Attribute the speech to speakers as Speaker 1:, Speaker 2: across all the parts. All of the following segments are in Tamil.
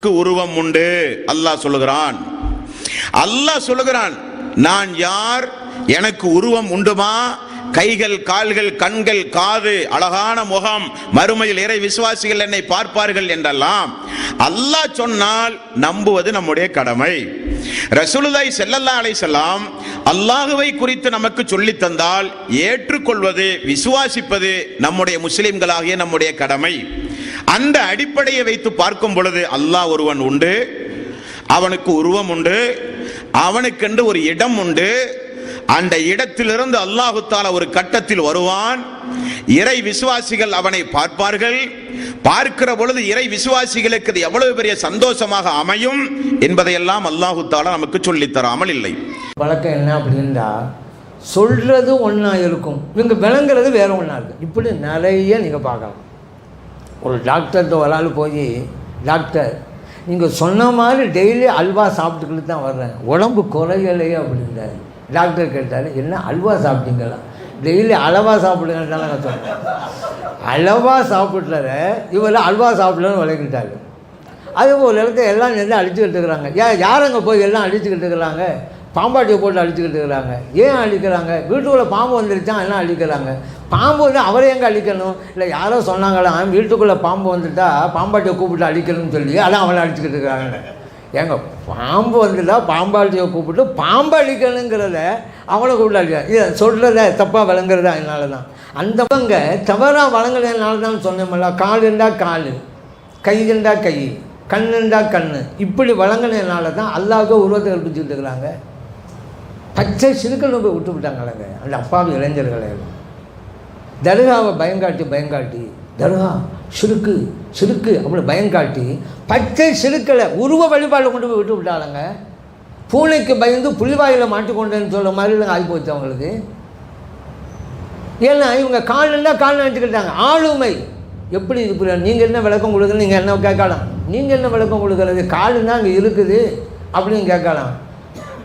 Speaker 1: உருவம் உண்டு. அல்லாஹ் சொல்லுகிறான் நான் யார், எனக்கு உருவம் உண்டுமா? கைகள், கால்கள், கண்கள், காது, அழகான முகம், மறுமையில் இறை விசுவாசிகள் என்னை பார்ப்பார்கள் என்றெல்லாம் அல்லாஹ் சொன்னால் நம்புவது நம்முடைய கடமை. ரசூலுல்லாஹி ஸல்லல்லாஹு அலைஹி வஸல்லம் அல்லாஹ்வை குறித்து நமக்கு சொல்லி தந்தால் ஏற்றுக்கொள்வது, விசுவாசிப்பது நம்முடைய முஸ்லிம்களாகிய நம்முடைய கடமை. அந்த அடிப்படையை வைத்து பார்க்கும் பொழுது அல்லாஹ் ஒருவன் உண்டு, அவனுக்கு உருவம் உண்டு, அவனுக்கென்று ஒரு இடம் உண்டு. அந்த இடத்திலிருந்து அல்லாஹு தஆலா ஒரு கட்டத்தில் வருவான். இறை விசுவாசிகள் அவனை பார்ப்பார்கள். பார்க்கிற பொழுது இறை விசுவாசிகளுக்கு அது எவ்வளவு பெரிய சந்தோஷமாக அமையும் என்பதையெல்லாம் அல்லாஹு தஆலா நமக்கு சொல்லித் தராமல் இல்லை.
Speaker 2: வழக்கம் என்ன அப்படின்னா, சொல்றது ஒன்றா இருக்கும், இவங்க விளங்குறது வேற ஒன்றா இருக்கும். இப்படி நிறைய நீங்கள் பார்க்கலாம். ஒரு டாக்டர்கிட்ட ஒரு ஆள் போய், டாக்டர் நீங்கள் சொன்ன மாதிரி டெய்லி அல்வா சாப்பிட்டுக்கிட்டு தான் வர்றேன், உடம்பு குறையலையே அப்படின்றாரு. டாக்டர் கேட்டார், என்ன அல்வா சாப்பிட்டீங்களா? டெய்லி அளவா சாப்பிடுங்கன்னு சொன்னேன். அளவா சாப்பிட்ற இவர் அல்வா சாப்பிடலன்னு விளக்கிட்டாரு. அதே போல் இடத்த எல்லாம் எல்லாம் அழிச்சுக்கிட்டு இருக்கிறாங்க. யாரங்க போய் எல்லாம் அழிச்சுக்கிட்டு இருக்கிறாங்க? பாம்பாட்டியை போட்டு அழிச்சுக்கிட்டு இருக்கிறாங்க. ஏன் அழிக்கிறாங்க? வீட்டுக்குள்ளே பாம்பு வந்துருச்சான் எல்லாம் அழிக்கிறாங்க. பாம்பு வந்து அவரை எங்கே அழிக்கணும்? இல்லை யாரோ சொன்னாங்களாம், வீட்டுக்குள்ளே பாம்பு வந்துட்டா பாம்பாட்டியை கூப்பிட்டு அழிக்கணும்னு சொல்லி அதான் அவளை அழிச்சுக்கிட்டு இருக்கிறாங்க. ஏங்க, பாம்பு வந்துட்டா பாம்பாட்டியை கூப்பிட்டு பாம்பு அழிக்கணுங்கிறத அவளை கூப்பிட்டு அழிக்க, இதை சொல்கிறத தப்பாக விளங்குறதா? அதனால தான் அந்த பங்க தவறாக வழங்குறதுனால தான் சொன்னோம்ல, கால் இருந்தால் கால், கை இருந்தால் கை, கண் இருந்தால் கண், இப்படி வழங்கினதுனால தான் அல்லாஹ்வுக்கு உருவத்தை கற்பிச்சுக்கிட்டு இருக்கிறாங்க. பச்சை சிறுக்கள் போய் விட்டு விட்டாங்களேங்க அந்த அப்பாவி இளைஞர்களை. தர்காவை பயங்காட்டி தர்கா சிறுக்கு சிறுக்கு அப்படி பயங்காட்டி பச்சை சிறுக்களை உருவ வழிபாடில் கொண்டு போய் விட்டு விட்டாளுங்க. பூனைக்கு பயந்து புலிவாயில் மாட்டிக்கொண்டேன்னு சொல்ல மாதிரி ஆகிப்போச்சு அவங்களுக்கு. ஏன்னா இவங்க கால் இருந்தால் கால் நினச்சிக்கிட்டாங்க. ஆளுமை எப்படி இது? நீங்கள் என்ன விளக்கம் கொடுக்குறது? நீங்கள் என்ன கேட்கலாம். நீங்கள் என்ன விளக்கம் கொடுக்குறது? கால் தான் அங்கே இருக்குது அப்படின்னு கேட்கலாம்.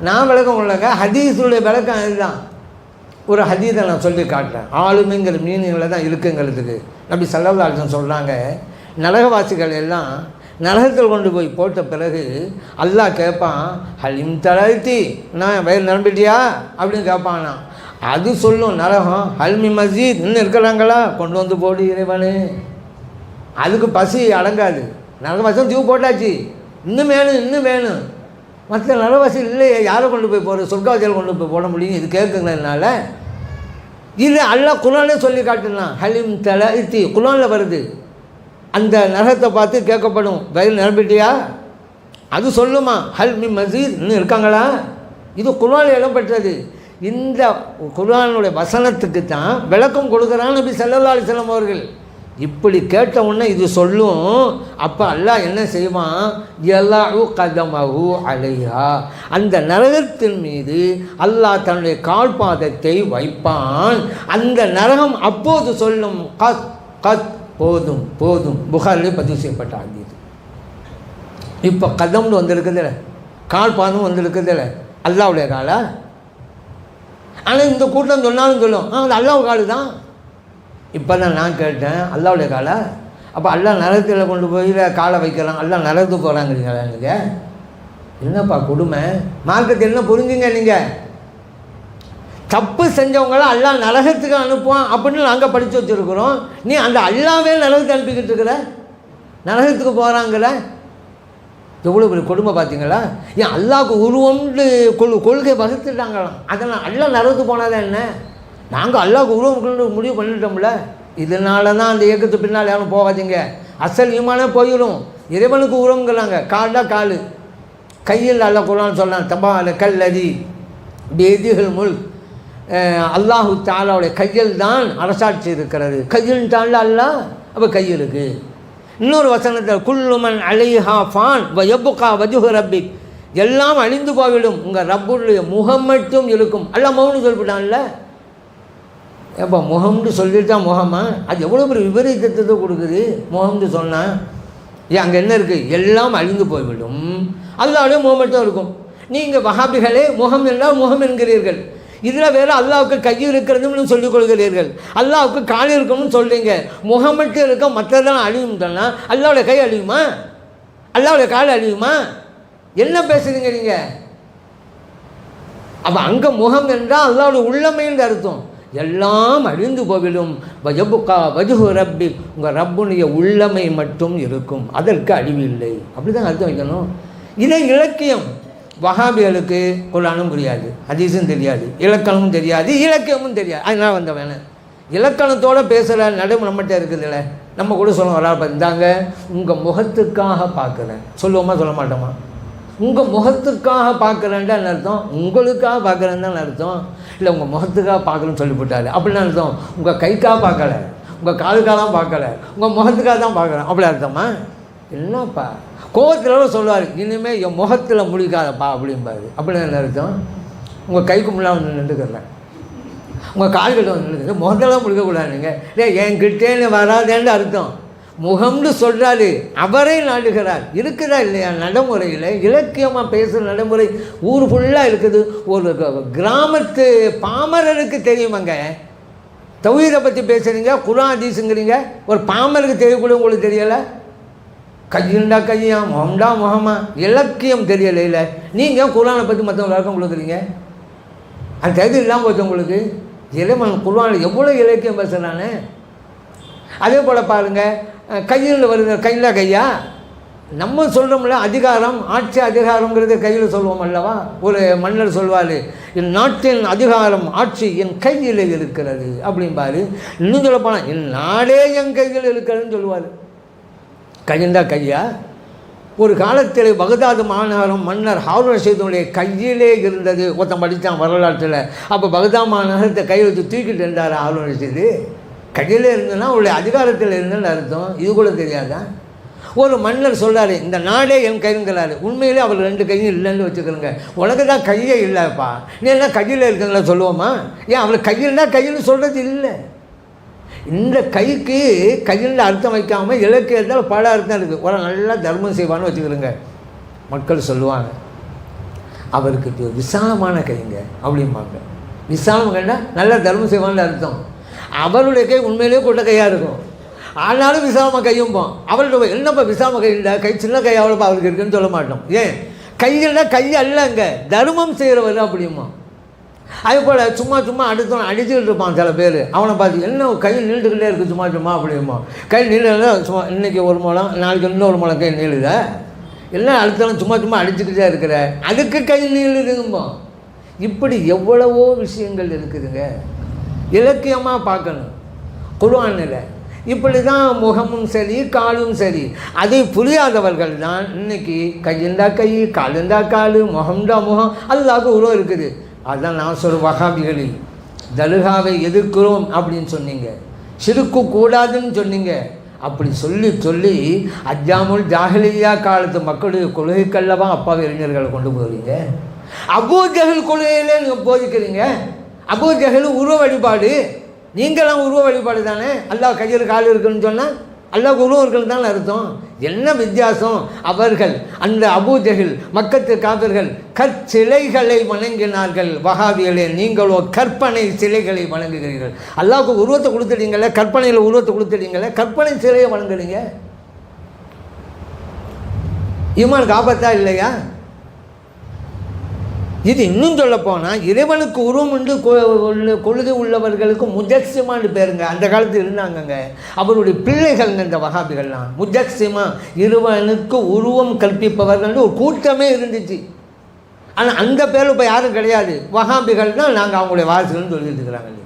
Speaker 2: நான் விளக்கம் கொடுங்க. ஹதீஸுடைய விளக்கம் இதுதான். ஒரு ஹதீஸை நான் சொல்லி காட்டுறேன். ஆளுமைங்கிற மீனிங்கில் தான் இருக்குங்கிறதுக்கு நபி ஸல்லல்லாஹு அலைஹி வஸல்லம் சொல்கிறாங்க, நரகவாசிகள் எல்லாம் நரகத்தில் கொண்டு போய் போட்ட பிறகு அல்லாஹ் கேட்பான், ஹலிம் தலத்தி, நான் வயிறு நிரம்பிட்டியா அப்படின்னு கேட்பானா. அது சொல்லும் நரகம், ஹல்மி மஸ்ஜித், இன்னும் இருக்கிறாங்களா, கொண்டு வந்து போடு இறைவனு. அதுக்கு பசி அடங்காது. நரகவாசம் தீவு போட்டாச்சு, இன்னும் வேணும் இன்னும் வேணும். மற்ற நரகவாசி இல்லையே, யாரை கொண்டு போய் போகிற? சொர்க்கவாசியில் கொண்டு போய் போட முடியும். இது கேட்குங்கிறதுனால இது அல்லாஹ் குர்ஆனே சொல்லி காட்டுலாம். ஹலிம் தலத்தி குர்ஆனில் வருது. அந்த நரகத்தை பார்த்து கேட்கப்படும், வயிறு நிரம்பிட்டியா? அது சொல்லுமா, ஹல்மி மஸ்ஜித், இன்னும் இருக்காங்களா? இது குர்ஆனில் இடம்பெற்றது. இந்த குர்ஆனுடைய வசனத்துக்கு தான் விளக்கம் கொடுக்குறான் நபி ஸல்லல்லாஹு அலைஹி வஸல்லம் அவர்கள். இப்படி கேட்ட உடனே இது சொல்லும். அப்போ அல்லாஹ் என்ன செய்வான்? யலஉ கதமஹு அலைஹா, அந்த நரகத்தின் மீது அல்லாஹ் தன்னுடைய கால்பாதத்தை வைப்பான். அந்த நரகம் அப்போது சொல்லும், கத் கத், போதும் போதும். புகாரிலே பதிவு செய்யப்பட்ட ஹதீஸ். இப்போ கதம்னு வந்திருக்குதுல, கால்பாதம் வந்திருக்குதுல, அல்லாஹ்வுடைய காலா? ஆனால் இந்த கூட்டம் சொன்னாலும் சொல்லும், அது அல்லாஹ் காலு தான். இப்போ தான் நான் கேட்டேன், அல்லாஹ்வுடைய காலா? அப்போ அல்லாஹ் நரகத்தில் கொண்டு போய் காலை வைக்கலாம், அல்லாஹ் நரகத்துக்கு போகிறாங்கிறீங்களா? நீங்கள் என்னப்பா கொடுமை? மார்க்கத்தை என்ன புரிஞ்சுங்க நீங்கள்? தப்பு செஞ்சவங்களாம் அல்லாஹ் நரகத்துக்கு அனுப்புவான் அப்படின்னு நாங்கள் படித்து வச்சுருக்குறோம். நீ அந்த அல்லாவே நரகத்தை அனுப்பிக்கிட்டு இருக்கிற, நரகத்துக்கு போகிறாங்கள, எவ்வளோ பெரிய கொடுமை பார்த்தீங்களா? ஏன் அல்லாஹ்வுக்கு உருவம்னு கொள்கை வகுத்துட்டாங்களாம். அதெல்லாம் அல்லாஹ் நரகத்துக்கு போனாதான் என்ன? நாங்கள் அல்லாஹ்வுக்கு உருவம் முடிவு பண்ணிட்டோம்ல. இதனால தான் அந்த இயக்கத்து பின்னால் யாரும் போகாதீங்க. அசல் ஈமானே போயிடும். இறைவனுக்கு உருவங்கிறாங்க. கால்டா கால், கையில் அல்லாஹ் குர்ஆன் சொல்லலாம், தபா கல்லதி பேதிகள் முல், அல்லாஹு தஆலாவுடைய கையில் தான் அரசாட்சி இருக்கிறது. கையில் தாண்ட அல்லாஹ், அப்போ கை இருக்குது. இன்னொரு வசனத்தில் குல்லுமன் அலைஹா ஃபான் வ யப்கா வஜ்ஹு ரப்பிக், எல்லாம் அழிந்து போய்விடும், உங்கள் ரப்புடைய முகம் மட்டும் இருக்கும். அல்லாஹ் முகம்னு சொல்லிவிட்டான்ல. எப்போ முகம்னு சொல்லிட்டா முகமா? அது எவ்வளோ பெரிய விபரீதத்தை கொடுக்குது முகம்னு சொன்னால். ஏன் அங்கே என்ன இருக்குது? எல்லாம் அழிந்து போய்விடும், அல்லாஹ்வுடைய முகம் மட்டும் இருக்கும். நீங்கள் வஹாபிகளே முகம் என்றால் முகம் என்கிறீர்கள். இதில் வேறு அல்லாஹ்வுக்கு கை இருக்கிறதுன்னு சொல்லிக் கொள்கிறீர்கள், அல்லாஹ்வுக்கு கால் இருக்கணும்னு சொல்கிறீங்க. முகம் மட்டும் இருக்க, மற்றதெல்லாம் அழியும் சொன்னால் அல்லாஹ்வுடைய கை அழியுமா? அல்லாவுடைய கால் அழியுமா? என்ன பேசுறீங்க நீங்கள்? அப்போ அங்கே முகம் என்றால் அல்லாவுடைய உள்ளமைன்னு அர்த்தம். எல்லாம் அழிந்து போவிடும், வஜபுக்கா வஜுஹு ரப்பி, உங்கள் ரப்புடைய உள்ளமை மட்டும் இருக்கும், அதற்கு அழிவு இல்லை. அப்படி தான் அர்த்தம் வைக்கணும். இதே இலக்கியம். வஹாபிகளுக்கு குர்ஆனும் புரியாது, ஹதீஸும் தெரியாது, இலக்கணமும் தெரியாது, இலக்கியமும் தெரியாது. அதனால் வந்த வேணாம் இலக்கணத்தோடு பேசுகிற நடைமுறை நம்மகிட்ட இருக்குதுல்ல. நம்ம கூட சொல்ல வரா, இருந்தாங்க உங்கள் முகத்துக்காக பார்க்குறேன் சொல்லுவோமா சொல்ல மாட்டோமா? உங்கள் முகத்துக்காக பார்க்குறேன்டா அர்த்தம், உங்களுக்காக பார்க்குறேன்னு தான் அர்த்தம். இல்லை உங்கள் முகத்துக்காக பார்க்குறேன்னு சொல்லிவிட்டாரு அப்படின்னு அர்த்தம். உங்கள் கைக்காக பார்க்கலை, உங்கள் காலுக்காக தான் பார்க்கலை, உங்கள் முகத்துக்காக தான் பார்க்குறேன் அப்படி அர்த்தமா? என்னப்பா கோவத்தில் சொல்லுவார், இனிமேல் என் முகத்தில் முழிக்காதப்பா அப்படிம்பாரு. அப்படின்னு அர்த்தம். உங்கள் கைக்கு முன்னாடி வந்து நின்றுக்கிறேன், உங்கள் கால்கிட்ட வந்து நின்றுக்கிறேன், முகத்தெல்லாம் முழிக்கக்கூடாது. நீங்கள் இல்லை என்கிட்டேன்னு வராதேன்னு அர்த்தம். முகம்னு சொல்கிறாரு, அவரை நாடுகிறார். இருக்குதா இல்லையா நடைமுறையில்? இலக்கியமாக பேசுகிற நடைமுறை ஊர் ஃபுல்லாக இருக்குது. ஒரு கிராமத்து பாமரருக்கு தெரியுமாங்க தௌஹீதை பற்றி பேசுகிறீங்க, குர்ஆன் ஹதீஸுங்கிறீங்க, ஒரு பாமருக்கு தெரியக்கூட உங்களுக்கு தெரியலை. கையுண்டா கையா, முகம்டா முகமா, இலக்கியம் தெரியலை. இல்லை நீங்கள் குர்ஆனை பற்றி மற்றவங்க விளக்கம் கொடுக்குறீங்க, அது தெரிஞ்சு இல்லாமல் போச்சு உங்களுக்கு. இறைவன் குர்ஆனில் எவ்வளோ இலக்கியம் பேசுகிறானே. அதே போல் பாருங்கள், கையில் வருது, கையில் கையா நம்ம சொல்கிறோம்ல, அதிகாரம் ஆட்சி அதிகாரங்கிறது கையில் சொல்லுவோம் அல்லவா. ஒரு மன்னர் சொல்வார், என் நாட்டின் அதிகாரம் ஆட்சி என் கையில் இருக்கிறது அப்படிம்பாரு. இன்னும் சொல்லப்போனால் என் நாடே என் கையில் இருக்கிறதுன்னு சொல்லுவார். கையண்டா கையா. ஒரு காலத்தில் பகதாது மாநகரம் மன்னர் ஹாரூன் ரஷீதுடைய கையிலே இருந்தது. ஒருத்தன் படித்தான் வரலாற்றில். அப்போ பகதாது மாநகரத்தை கையில் வச்சு தூக்கிட்டு இருந்தார் ஹாரூன் ரஷீது. கையிலே இருந்ததுன்னா அவருடைய அதிகாரத்தில் இருந்தேன்னு அர்த்தம். இது கூட தெரியாதா? ஒரு மன்னர் சொல்கிறாரு, இந்த நாடே என் கைங்கிறாரு. உண்மையிலே அவர் 2 கையும் இல்லைன்னு வச்சுக்கிறோங்க. உனக்கு தான் கையே இல்லைப்பா, நீ என்ன கையில் இருக்குங்களா சொல்லுவோமா? ஏன் அவர் கையில்னா கையில் சொல்கிறது இல்லை. இந்த கைக்கு கையில் அர்த்தம் வைக்காமல் இலக்கியத்தால் பல அர்த்தம் இருக்குது. ஒரு நல்லா தர்மம் செய்வான்னு வச்சுக்கிறோங்க. மக்கள் சொல்லுவாங்க, அவருக்கு விசாலமான கைங்க அப்படிம்பாங்க. விசாலம் கேட்டால் நல்லா தர்மம் செய்வான்னு அர்த்தம். அவருடைய கை உண்மையிலேயே கொண்ட கையாக இருக்கும், ஆனாலும் விசாலமாக கையும்போம். அவர்கிட்ட என்னப்பா விசாலமாக கை இல்லை, கை சின்ன கை அவ்வளோப்பா அவருக்கு இருக்குன்னு சொல்ல மாட்டோம். ஏன் கையில்னா கை அல்லங்க, தர்மம் செய்கிறவர் அப்படிமா. அதே போல் சும்மா சும்மா அடுத்தவன் அடிச்சுக்கிட்டு இருப்பான் சில பேர். அவனை பார்த்து என்ன கை நீண்டுக்கிட்டே இருக்குது சும்மா சும்மா அப்படிமா. கை நீள சும்மா இன்றைக்கி ஒரு முழம், நாளைக்கு இன்னொரு முழம் கை நீளுத, எல்லாம் அடுத்தவன் சும்மா சும்மா அடிச்சுக்கிட்டே இருக்கிற, அதுக்கு கை நீளுதுங்கம்மா. இப்படி எவ்வளவோ விஷயங்கள் இருக்குதுங்க. இலக்கியமாக பார்க்கணும். குர்ஆனில் இப்படி தான் முகமும் சரி காலும் சரி. அதை புரியாதவர்கள் தான் இன்றைக்கி கையண்டா கை, காலுண்டா காலு, முகம்டா முகம், அல்லாஹ்வுக்கு உருவம் இருக்குது. அதுதான் நான் சொல்கிற வஹாபிகளில் தலுகாவை எதிர்க்கிறோம் அப்படின்னு சொன்னீங்க, ஷிருக்கு கூடாதுன்னு சொன்னீங்க. அப்படி சொல்லி சொல்லி அஜ்ஜாமுல் ஜாஹிலியா காலத்து மக்களுடைய கொள்கைக்கல்லவா அப்பாவி இளைஞர்களை கொண்டு போகிறீங்க. அபூ ஜஹல் கொள்கையிலே நீங்கள் போதிக்கிறீங்க. அபூ ஜஹல் உருவ வழிபாடு, நீங்களாம் உருவ வழிபாடு தானே. அல்லாஹ் கையில் கால் இருக்குன்னு சொன்னால் அல்லாஹ் உருவம் இருக்குன்னு தானே அர்த்தம். என்ன வித்தியாசம்? அவர்கள் அந்த அபூ ஜஹல் மக்கத்து காபிர்கள் கற்சிலைகளை வணங்கினார்கள். வஹாபிகளே நீங்களோ கற்பனை சிலைகளை வணங்குகிறீர்கள். அல்லாஹ்வுக்கு உருவத்தை கொடுத்துட்டீங்களே, கற்பனையில் உருவத்தை கொடுத்துட்டீங்களே, கற்பனை சிலையை வணங்குறீங்க. ஈமானுக்கு ஆபத்தா இல்லையா? இது இன்னும் சொல்ல போனால் இறைவனுக்கு உருவம் உண்டு கொள்கை உள்ளவர்களுக்கு முஜஸ்ஸிமான்னு பேருங்க. அந்த காலத்தில் இருந்தாங்கங்க, அவருடைய பிள்ளைகள்ங்க இந்த வஹாபிகள்லாம். முஜஸ்ஸிமா, இறைவனுக்கு உருவம் கற்பிப்பவர்கள் ஒரு கூட்டமே இருந்துச்சு. ஆனால் அந்த பேரில் இப்போ யாரும் கிடையாது. வஹாபிகள் தான் நாங்கள் அவங்களுடைய வாரிசுகள்னு சொல்லிட்டு இருக்கிறாங்க.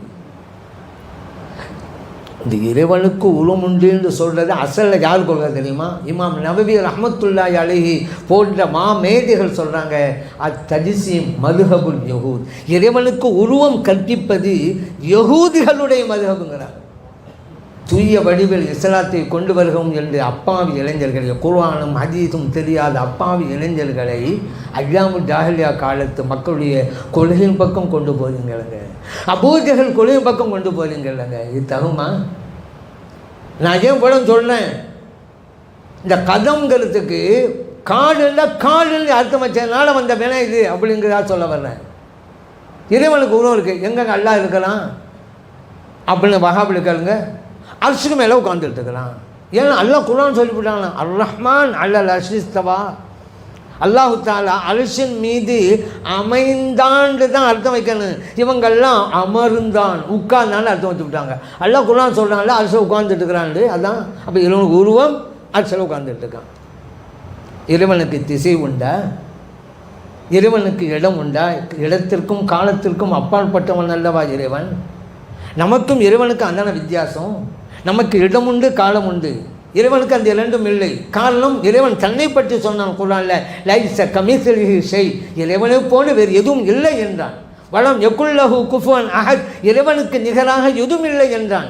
Speaker 2: இந்த இறைவனுக்கு உருவம் உண்டு என்று சொல்கிறது அசலில் யார் கொள்கை தெரியுமா? இமாம் நவவி ரஹ்மத்துல்லாஹி அலைஹி போன்ற மாமேதைகள் சொல்கிறாங்க, அத்தஜ்ஸீம் மதுஹபுல் யஹூத். இறைவனுக்கு உருவம் கற்பிப்பது யஹூதிகளுடைய மதுஹபுங்கிறார். தூய வடிவில் இஸ்லாத்தை கொண்டு வருகிறோம் என்று அப்பாவி இளைஞர்களை, குர்ஆனும் ஹதீஸும் தெரியாத அப்பாவி இளைஞர்களை அய்யாமுல் ஜாஹிலியா காலத்து மக்களுடைய கொள்கையின் பக்கம் கொண்டு போகிறீங்களங்க. அபூ ஜஹல் கொள்கையின் பக்கம் கொண்டு போகிறீங்களங்க. இது தகுமா? நான் ஏன் படம் சொன்னேன், இந்த கதம்ங்கிறதுக்கு காடுன்னு அர்த்தம் வச்சதுனால வந்த வேணா இது அப்படிங்கிறதா சொல்ல வர்றேன். இறைவனுக்கு உருவம் இருக்குது, எங்கே அல்லாஹ் இருக்கலாம் அப்படின்னு வஹாபில் கேளுங்க. அர்ஷுக்கு மேலே உட்காந்துட்டு இருக்கலாம். ஏன்னா அல்லாஹ் குர்ஆன் சொல்லிவிட்டாங்க, அர் ரஹ்மான் அல்லல் அர்ஷிஸ்தவா, அல்லாஹு தாலா அரிசின் மீது அமைந்தான்னு தான் அர்த்தம் வைக்கணும். இவங்கெல்லாம் அமர்ந்தான் உட்கார்ந்தான்னு அர்த்தம் வச்சு விட்டாங்க. அல்லாஹ் குர்ஆன் சொல்கிறாங்கல்ல அரிசில் உட்கார்ந்துட்டு இருக்கிறான்னு, அதான். அப்போ இறைவனுக்கு உருவம் அரிசில் உட்கார்ந்துட்டு இருக்கான். இறைவனுக்கு திசை உண்டா? இறைவனுக்கு இடம் உண்டா? இடத்திற்கும் காலத்திற்கும் அப்பாற்பட்டவன் அல்லவா இறைவன். நமக்கும் இறைவனுக்கும் அந்தான வித்தியாசம். நமக்கு இடம் உண்டு, காலம் உண்டு. இறைவனுக்கு அந்த இரண்டும் இல்லை. காரணம், இறைவன் தன்னை பற்றி சொன்னான் குர்ஆன்ல, லைஸ கமிஸ்லிஹி ஷை, இறைவனை போல வேறு எதுவும் இல்லை என்றான். வலம் யகுல்லஹு குஃபுவன் அஹத், இறைவனுக்கு நிகராக எதுவும் இல்லை என்றான்.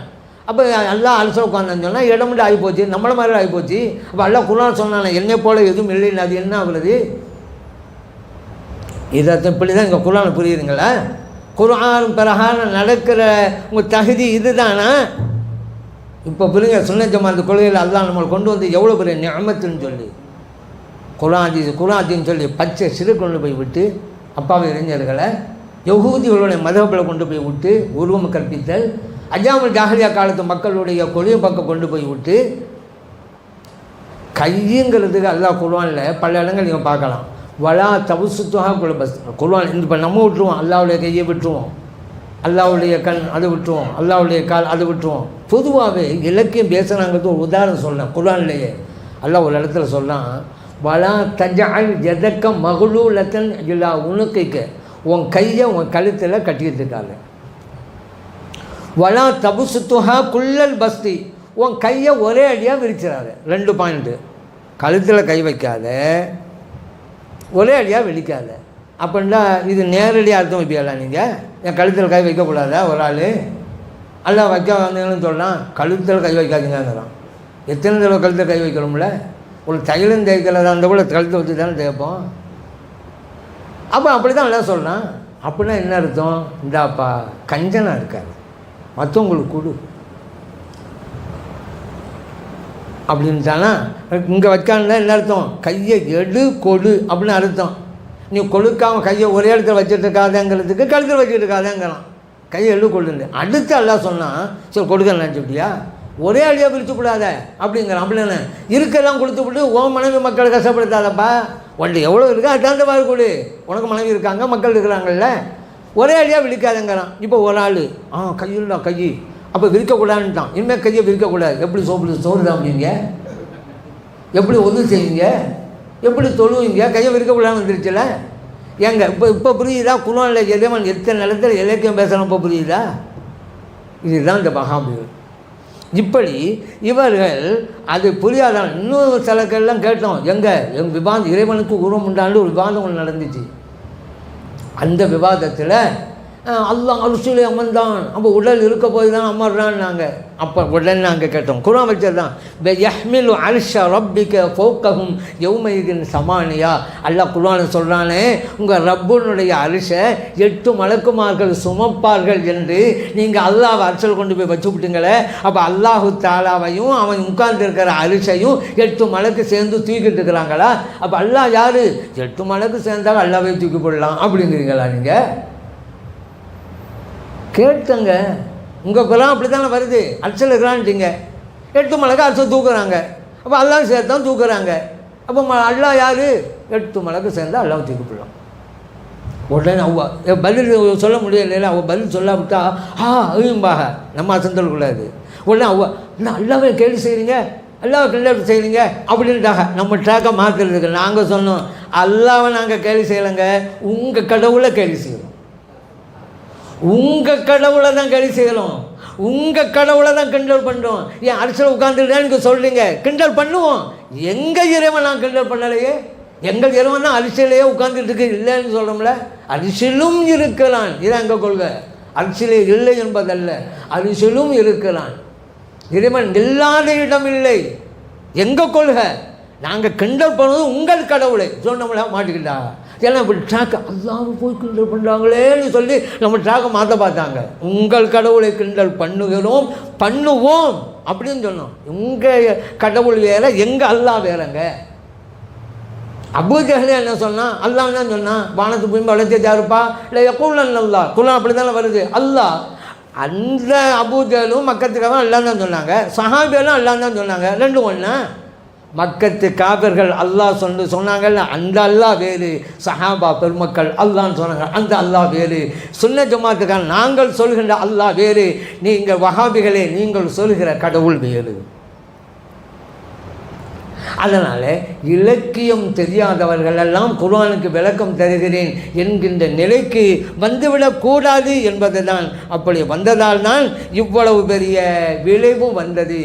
Speaker 2: அப்போ அல்லாஹ் அரிசில் உட்கார்ந்தான்னு சொன்னால் இடம் உண்டு ஆகிப்போச்சு, நம்மள மாதிரி ஆகிப்போச்சு. அப்போ அல்லாஹ் குர்ஆன் சொன்னான் என்னை போல எதுவும் இல்லைன்னு, அது என்ன ஆகுறது? இதை இப்படி தான் இங்கே குர்ஆன் புரியுதுங்களா? குர்ஆன் பிரகாரம் நடக்கிற உங்கள் தகுதி இது தானா? இப்போ புரியுங்க. சுன்னத் ஜமாத் கொள்கையில் அல்லாஹ் நம்மளை கொண்டு வந்து எவ்வளோ பெரிய நிஅமத்துன்னு சொல்லி குர்ஆன் சொல்லி பச்சை சிறு கொண்டு போய் விட்டு, அப்பாவை இளைஞர்களை யஹூதிகளுடைய மதகப்பில் கொண்டு போய் விட்டு உருவம் கற்பித்தல், அஜாமுல் ஜாஹிலியா காலத்து மக்களுடைய கொள்கை பக்கம் கொண்டு போய் விட்டு, கையுங்கிறதுக்கு அல்லாஹ் குர்ஆனில் பல இடங்கள் நீங்கள் பார்க்கலாம். வலா தபுசுத்துஹா குலபஸ் குர்ஆன். இப்போ நம்ம விட்டுருவோம், அல்லாஹ்வுடைய கையை விட்டுருவோம், அல்லாஹ்வுடைய கண் அதை விட்டுருவோம், அல்லாஹ்வுடைய கால் அதை விட்டுருவோம். பொதுவாகவே இலக்கியம் பேசுகிறாங்கிறது ஒரு உதாரணம் சொல்லலாம். குர்ஆன்லேயே அல்லாஹ் ஒரு இடத்துல சொல்லலாம், வலா தஜஅல் யதக்க மக்லூலத்தன் இலா உனுகைக, உன் கையை உன் கழுத்தில் கட்டிக்கிட்டு இருக்காங்க. வலா தபுசுத்துஹா குல்லல் பஸ்தி, உன் கையை ஒரே அடியாக விரிச்சிடாத. 2 பாயிண்ட்டு, கழுத்தில் கை வைக்காத, ஒரே அடியாக விழிக்காத. அப்படின்னா இது நேரடியாக அர்த்தம் வைப்பியால? நீங்கள் என் கழுத்தில் கை வைக்கக்கூடாதா? ஒரு ஆள் அல்லாஹ் வைக்க வந்தீங்கன்னு சொல்லலாம், கழுத்தில் கை வைக்காதீங்கிறான். எத்தனை தடவை கழுத்தில் கை வைக்கணும்ல? ஒரு தைலம் தேய்க்கிறதா அந்த கூட கழுத்தை வச்சு தானே தேய்ப்போம். அப்போ அப்படி தான் எல்லாம் சொல்லலாம். அப்படின்னா என்ன அர்த்தம்? இந்தாப்பா கஞ்சனாக இருக்காது, மற்றவங்களுக்கு கொடு அப்படின்ட்டானா. இங்கே வைக்கான்னா என்ன அர்த்தம்? கையை எடு கொடு அப்படின்னு அர்த்தம். நீ கொழுக்காமல் கையை ஒரே இடத்துல வச்சுட்டு இருக்காதேங்கிறதுக்கு கழுத்தில் வச்சுட்டு இருக்காதேங்கிறான். கையை எடு கொள்ளுங்க. அடுத்து எல்லாம் சொன்னால் சரி கொடுக்க நினச்சிட்டியா, ஒரே அடியாக பிரிச்சுக்கூடாத அப்படிங்கிறான். அப்படின்னு இருக்கெல்லாம் கொடுத்து விட்டு உன் மனைவி மக்களை கஷ்டப்படுத்தாதப்பா, உன்ட்டு எவ்வளோ இருக்கா அட்டாந்த மாதிரி கொடு. உனக்கு மனைவி இருக்காங்க, மக்கள் இருக்கிறாங்கல்ல, ஒரே அடியாக விழிக்காதங்கிறான். இப்போ ஒரு ஆள் கையில்டா கை, அப்போ விரிக்கக்கூடாதுன்ட்டான். இனிமேல் கையை விரிக்கக்கூடாது. எப்படி சோறு சாப்பிடுவீங்க? எப்படி ஒன்று செய்வீங்க? எப்படி தொழுவீங்க? கையை விரிக்கக்கூடாதுன்னு வந்துருச்சுல. ஏங்க இப்போ புரியுதா? குர்ஆனில் இறைவன் எத்தனை நிலத்தில் இலக்கியம் பேசணும் இப்போ புரியுதா? இதுதான் இந்த மகாபிகள். இப்படி இவர்கள் அது புரியாதான். இன்னும் சிலக்கெல்லாம் கேட்டோம், எங்கள் விவாதம் இறைவனுக்கு உருவம் உண்டாண்டு ஒரு விவாதம் ஒன்று நடந்துச்சு. அந்த விவாதத்தில் அல்லாஹ் அரிசியிலே அமர்ந்தான், அப்போ உடல் இருக்க போய் தான் அமர்றான்னு நாங்கள் அப்போ உடனே நாங்கள் கேட்டோம். குர்ஆன் வச்சது தான், யஹ்மிலு அர்ஷ ரப்பிக ஃபௌகஹும் யௌமைதின் சமானியா. அல்லாஹ் குர்ஆன் சொல்கிறானே, உங்கள் ரப்புனுடைய அரிசை 8 மலக்குமார்கள் சுமப்பார்கள் என்று நீங்கள் அல்லாஹ் அரிசல் கொண்டு போய் வச்சு விட்டுங்களே. அப்போ அல்லாஹு தாலாவையும் அவன் உட்கார்ந்துருக்கிற அரிசையும் 8 மலக்கு சேர்ந்து தூக்கிட்டு இருக்கிறாங்களா? அப்போ அல்லாஹ் யார்? 8 மலக்கு சேர்ந்தால் அல்லாவே தூக்கி போடலாம் அப்படிங்கிறீங்களா? நீங்கள் கேட்டுங்க. உங்கள் குரான் அப்படி தானே வருது, அரிசல் இருக்கிறான்ட்டிங்க, 8 மலக்கு அரிசல் தூக்குறாங்க. அப்போ அல்லாஹ் சேர்த்து தான் தூக்குறாங்க. அப்போ அல்லாஹ் யார்? 8 மலக்கு சேர்ந்தால் அல்லாஹ் தூக்கி போடலாம். உடனே அவ்வா பதில் சொல்ல முடியல. அவள் பதில் சொல்லாவிட்டா ஐயும்பாக நம்ம அசந்தக்கூடாது. உடனே அவ்வா என்ன அல்லாவே கேள்வி செய்கிறீங்க, அல்லாவை கிண்டல் செய்கிறீங்க அப்படின்ட்டாங்க. நம்ம ட்ராக்கை மாற்றுறதுக்கு நாங்கள் சொன்னோம், அல்லாவை நாங்கள் கேள்வி செய்யலைங்க, உங்கள் கடவுளை கேள்வி செய்யணும். உங்கள் கடவுளை தான் கேள்வி செய்யணும், உங்கள் கடவுளை தான் கிண்டல் பண்ணுறோம். ஏன் அரிசியில் உட்காந்துருந்தா நீங்கள் சொல்கிறீங்க கிண்டல் பண்ணுவோம். எங்கள் இறைவன் நான் கிண்டல் பண்ணலையே, எங்கள் இறைவன் தான் அரிசியிலேயே உட்காந்துட்டு இருக்கு இல்லைன்னு சொல்கிறோம்ல. அரிசிலும் இருக்கலாம், இதான் எங்கள் கொள்கை. அரிசியிலே இல்லை என்பதல்ல, அரிசிலும் இருக்கலாம். இறைவன் இல்லாத இடம் இல்லை எங்கள் கொள்கை. நாங்கள் கிண்டல் பண்ணுவது உங்கள் கடவுளை சொன்னோம்ல, மாட்டிக்கிட்டா. ஏன்னா இப்படி ட்ராக்கை அல்லாஹ் போய் கிண்டல் பண்ணுறாங்களேன்னு சொல்லி நம்ம ட்ராக்கை மாற்ற பார்த்தாங்க. உங்கள் கடவுளை கிண்டல் பண்ணுவோம் அப்படின்னு சொன்னோம். உங்கள் கடவுள் வேற, எங்கள் அல்லாஹ் வேறங்க. அபூ ஜஹல் என்ன சொன்னான்? அல்லாஹ் தான் சொன்னான், வானத்து பூமி வளர்ச்சி யாருப்பா இல்லை யக்கூலன் அல்லாஹ். குர்ஆன் அப்படி தானே வருது. அல்லாஹ் அந்த அபூஜலும் மக்கத்துக்காக எல்லாம் தான் சொன்னாங்க, சஹாபியெல்லாம் எல்லாம் தான் சொன்னாங்க. ரெண்டும் ஒன்றா? மக்கத்து காபிர்கள் அல்லாஹ் சொன்னாங்கல்ல, அந்த அல்லாஹ் வேறு, சஹாபா பெருமக்கள் அல்லான்னு சொன்னாங்க, அந்த அல்லாஹ் வேறு. சுன்ன ஜமாத்துக்கான நாங்கள் சொல்கின்ற அல்லாஹ் வேறு, நீங்கள் வஹாபிகளே நீங்கள் சொல்கிற கடவுள் வேறு. அதனால் இலக்கியம் தெரியாதவர்கள் எல்லாம் குர்ஆனுக்கு விளக்கம் தருகிறேன் என்கின்ற நிலைக்கு வந்துவிடக்கூடாது என்பது தான். அப்படி வந்ததால் தான் இவ்வளவு பெரிய விளைவும் வந்தது.